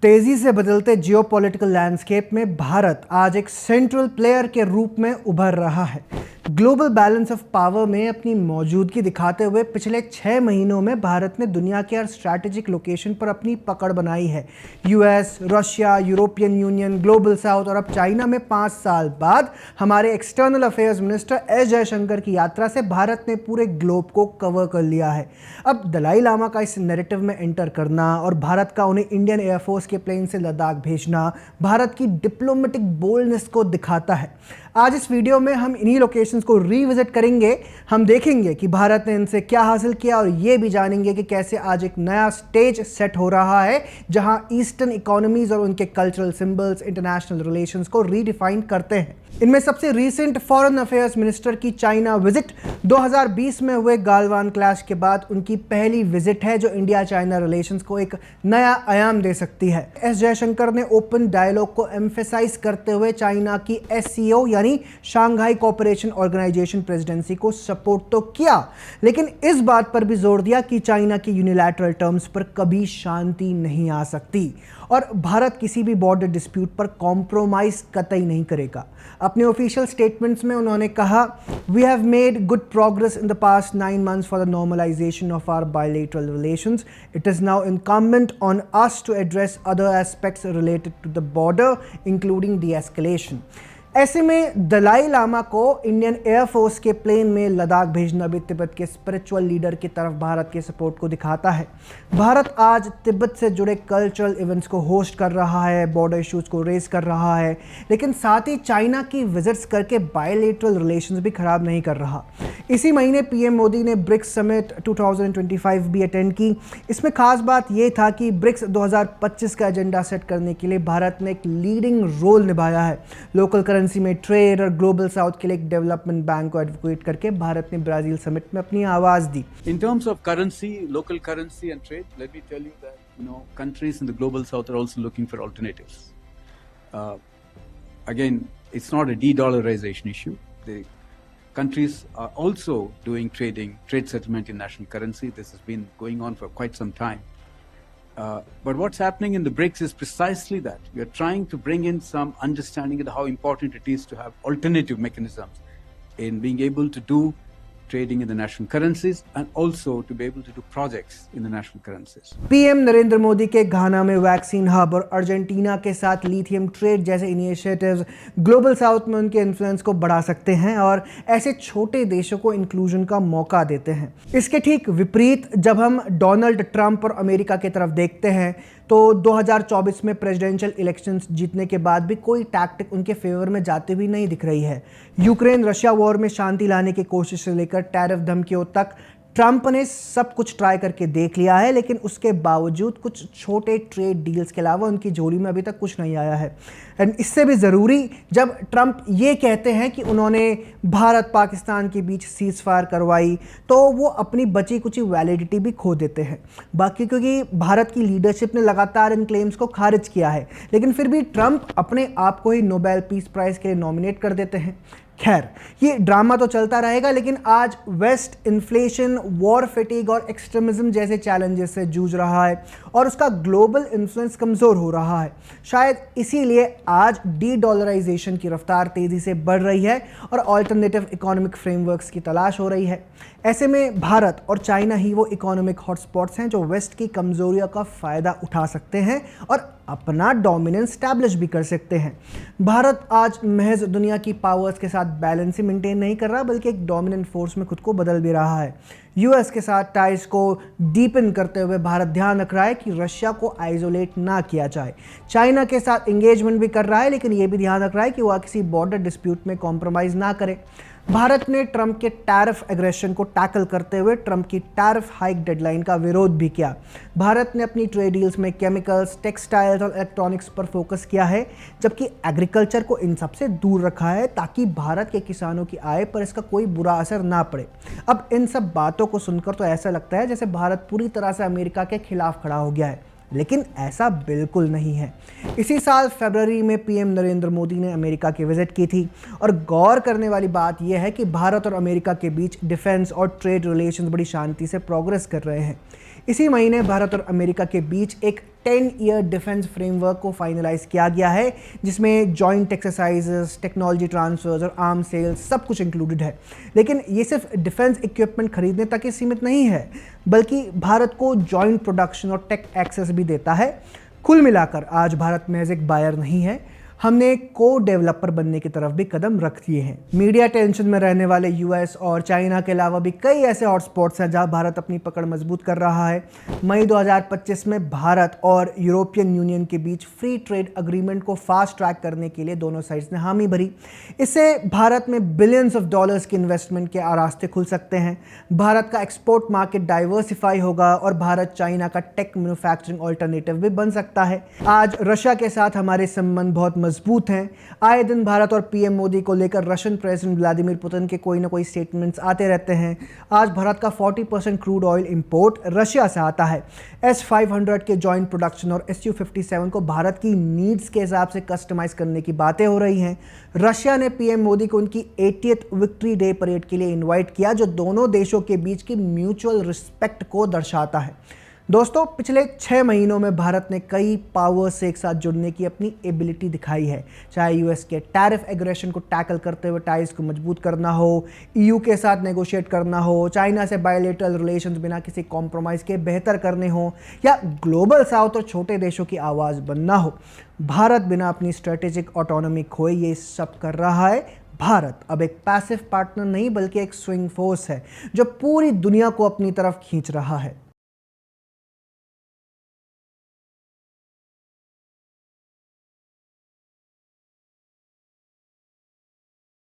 तेजी से बदलते जियोपॉलिटिकल लैंडस्केप में भारत आज एक सेंट्रल प्लेयर के रूप में उभर रहा है। ग्लोबल बैलेंस ऑफ पावर में अपनी मौजूदगी दिखाते हुए पिछले 6 महीनों में भारत ने दुनिया के हर स्ट्रैटेजिक लोकेशन पर अपनी पकड़ बनाई है। US, Russia, European union, global south और अब चाइना में 5 साल बाद हमारे external affairs minister S Jaishankar की यात्रा से भारत ने पूरे ग्लोब को कवर कर लिया है। अब दलाई लामा का इस नैरेटिव में एंटर करना और भारत का उन्हें इंडियन एयरफोर्स के प्लेन से लद्दाख भेजना भारत की डिप्लोमेटिक बोल्डनेस को दिखाता है। आज इस वीडियो में हम इन्हीं लोकेशंस को रीविजिट करेंगे। हम देखेंगे कि भारत ने इनसे क्या हासिल किया और ये भी जानेंगे कि कैसे आज एक नया स्टेज सेट हो रहा है जहां ईस्टर्न इकोनॉमीज और उनके कल्चरल सिंबल्स इंटरनेशनल रिलेशंस को रीडिफाइन करते हैं। इनमें सबसे रीसेंट फॉरेन अफेयर्स मिनिस्टर की चाइना विजिट 2020 में हुए गालवान क्लैश के बाद उनकी पहली विजिट है जो इंडिया चाइना रिलेशंस को एक नया आयाम दे सकती है। एस जयशंकर ने ओपन डायलॉग को एम्फेसाइज करते हुए चाइना की एससीओ यानी शंघाई कोऑपरेशन ऑर्गेनाइजेशन प्रेसिडेंसी को सपोर्ट तो किया, लेकिन इस बात पर भी जोर दिया कि चाइना की यूनिलैटरल टर्म्स पर कभी शांति नहीं आ सकती और भारत किसी भी बॉर्डर डिस्प्यूट पर कॉम्प्रोमाइज कतई नहीं करेगा। अपने ऑफिशियल स्टेटमेंट्स में उन्होंने कहा, we have made good progress in the past 9 months for the normalisation of our bilateral relations. It is now incumbent on us to address other aspects related to the border including de-escalation. ऐसे में दलाई लामा को Indian air force के plane में लद्दाख भेजना भी तिब्बत के spiritual leader की तरफ भारत के सपोर्ट को दिखाता है। भारत आज तिब्बत से जुड़े कल्चरल इवेंट्स को होस्ट कर रहा है, बॉर्डर इश्यूज को रेज कर रहा है, लेकिन साथ ही चाइना की विजिट्स करके बायलैटरल रिलेशंस भी खराब नहीं कर रहा। इसी महीने पीएम मोदी ने ब्रिक्स समिट 2025 भी अटेंड की। इसमें खास बात यह था कि ब्रिक्स 2025 का एजेंडा सेट करने के लिए भारत ने एक लीडिंग रोल निभाया है। लोकल करेंसी में ट्रेड और ग्लोबल साउथ के लिए एक डेवलपमेंट बैंक को एडवोकेट करके भारत ने ब्राजील समिट में अपनी आवाज दी। In terms of currency, local currency and trade, let me tell you that countries in the global south are also looking for alternatives. Again, it's not a de-dollarization issue. The countries are also doing trade settlement in national currency. This has been going on for quite some time. But what's happening in the BRICS is precisely that. We are trying to bring in some understanding of how important it is to have alternative mechanisms in being able to do trading in the national currencies and also to be able to do projects in the national currencies. PM Narendra Modi के घाना में vaccine hub और Argentina के साथ lithium trade जैसे initiatives global south में उनके influence को बढ़ा सकते हैं और ऐसे छोटे देशों को इंक्लूजन का मौका देते हैं। इसके ठीक विपरीत जब हम डोनाल्ड ट्रंप और अमेरिका की तरफ देखते हैं तो 2024 में प्रेसिडेंशियल इलेक्शंस जीतने के बाद भी कोई टैक्टिक उनके फेवर में जाते हुए नहीं दिख रही है। यूक्रेन रशिया वॉर में शांति लाने की कोशिश से लेकर टैरिफ धमकियों तक ट्रंप ने सब कुछ ट्राई करके देख लिया है, लेकिन उसके बावजूद कुछ छोटे ट्रेड डील्स के अलावा उनकी झोली में अभी तक कुछ नहीं आया है। एंड इससे भी ज़रूरी जब ट्रंप ये कहते हैं कि उन्होंने भारत पाकिस्तान के बीच सीज फायर करवाई तो वो अपनी बची कुछ वैलिडिटी भी खो देते हैं। बाकी क्योंकि भारत की लीडरशिप ने लगातार इन क्लेम्स को खारिज किया है, लेकिन फिर भी ट्रंप अपने आप को ही नोबेल पीस प्राइज़ के लिए नॉमिनेट कर देते हैं। खैर, ये ड्रामा तो चलता रहेगा, लेकिन आज वेस्ट इन्फ्लेशन, वॉर फेटिग और एक्सट्रीमिज्म जैसे चैलेंजेस से जूझ रहा है और उसका ग्लोबल इन्फ्लुएंस कमज़ोर हो रहा है। शायद इसीलिए आज डी-डॉलराइजेशन की रफ्तार तेज़ी से बढ़ रही है और अल्टरनेटिव इकोनॉमिक फ्रेमवर्क्स की तलाश हो रही है। ऐसे में भारत और चाइना ही वो इकोनॉमिक हॉटस्पॉट्स हैं जो वेस्ट की कमज़ोरियों का फ़ायदा उठा सकते हैं और अपना डोमिनेंस स्टैब्लिश भी कर सकते हैं। भारत आज महज दुनिया की पावर्स के साथ बैलेंस ही मेंटेन नहीं कर रहा, बल्कि एक डोमिनेंट फोर्स में खुद को बदल भी रहा है। यूएस के साथ टाइज को डीपन करते हुए भारत ध्यान रख रहा है कि रशिया को आइसोलेट ना किया जाए। चाइना के साथ इंगेजमेंट भी कर रहा है, लेकिन ये भी ध्यान रख रहा है कि वह किसी बॉर्डर डिस्प्यूट में कॉम्प्रोमाइज़ ना करे। भारत ने ट्रंप के टैरिफ एग्रेशन को टैकल करते हुए ट्रंप की टैरिफ हाइक डेडलाइन का विरोध भी किया। भारत ने अपनी ट्रेड डील्स में केमिकल्स, टेक्सटाइल्स और इलेक्ट्रॉनिक्स पर फोकस किया है, जबकि एग्रीकल्चर को इन सब से दूर रखा है ताकि भारत के किसानों की आय पर इसका कोई बुरा असर ना पड़े। अब इन सब बातों को सुनकर तो ऐसा लगता है जैसे भारत पूरी तरह से अमेरिका के खिलाफ खड़ा हो गया है, लेकिन ऐसा बिल्कुल नहीं है। इसी साल फरवरी में पीएम नरेंद्र मोदी ने अमेरिका की विजिट की थी और गौर करने वाली बात यह है कि भारत और अमेरिका के बीच डिफेंस और ट्रेड रिलेशंस बड़ी शांति से प्रोग्रेस कर रहे हैं। इसी महीने भारत और अमेरिका के बीच एक 10 ईयर डिफेंस फ्रेमवर्क को फाइनलाइज किया गया है, जिसमें जॉइंट एक्सरसाइजेस, टेक्नोलॉजी ट्रांसफर्स और आर्म सेल्स सब कुछ इंक्लूडेड है। लेकिन ये सिर्फ डिफेंस इक्विपमेंट खरीदने तक ही सीमित नहीं है, बल्कि भारत को जॉइंट प्रोडक्शन और टेक एक्सेस भी देता है। कुल मिलाकर आज भारत महज एक बायर नहीं है, हमने को डेवलपर बनने की तरफ भी कदम रख दिए हैं। मीडिया टेंशन में रहने वाले यूएस और चाइना के अलावा भी कई ऐसे हॉटस्पॉट्स हैं जहां भारत अपनी पकड़ मजबूत कर रहा है। मई 2025 में भारत और यूरोपियन यूनियन के बीच फ्री ट्रेड अग्रीमेंट को फास्ट ट्रैक करने के लिए दोनों साइड्स ने हामी भरी। इससे भारत में बिलियंस ऑफ डॉलर्स की इन्वेस्टमेंट के रास्ते खुल सकते हैं। भारत का एक्सपोर्ट मार्केट डाइवर्सिफाई होगा और भारत चाइना का टेक मैन्युफैक्चरिंग ऑल्टरनेटिव भी बन सकता है। आज रशिया के साथ हमारे संबंध बहुत मजबूत हैं। आए दिन भारत और पीएम मोदी को लेकर रशियन प्रेसिडेंट व्लादिमीर पुतिन के कोई ना कोई स्टेटमेंट्स आते रहते हैं। आज भारत का 40% क्रूड ऑयल इंपोर्ट रशिया से आता है। S-500 के जॉइंट प्रोडक्शन और Su-57 को भारत की नीड्स के हिसाब से कस्टमाइज करने की बातें हो रही हैं। रशिया ने पीएम मोदी को उनकी 80th विक्ट्री डे परेड के लिए इन्वाइट किया, जो दोनों देशों के बीच की म्यूचुअल रिस्पेक्ट को दर्शाता है। दोस्तों, पिछले 6 महीनों में भारत ने कई पावर से एक साथ जुड़ने की अपनी एबिलिटी दिखाई है। चाहे यूएस के टैरिफ एग्रेशन को टैकल करते हुए टाइज को मजबूत करना हो, ईयू के साथ नेगोशिएट करना हो, चाइना से बायलैटरल रिलेशंस बिना किसी कॉम्प्रोमाइज़ के बेहतर करने हो, या ग्लोबल साउथ और छोटे देशों की आवाज़ बनना हो, भारत बिना अपनी स्ट्रेटेजिक ऑटोनॉमी खोए ये सब कर रहा है। भारत अब एक पैसिव पार्टनर नहीं, बल्कि एक स्विंग फोर्स है जो पूरी दुनिया को अपनी तरफ खींच रहा है।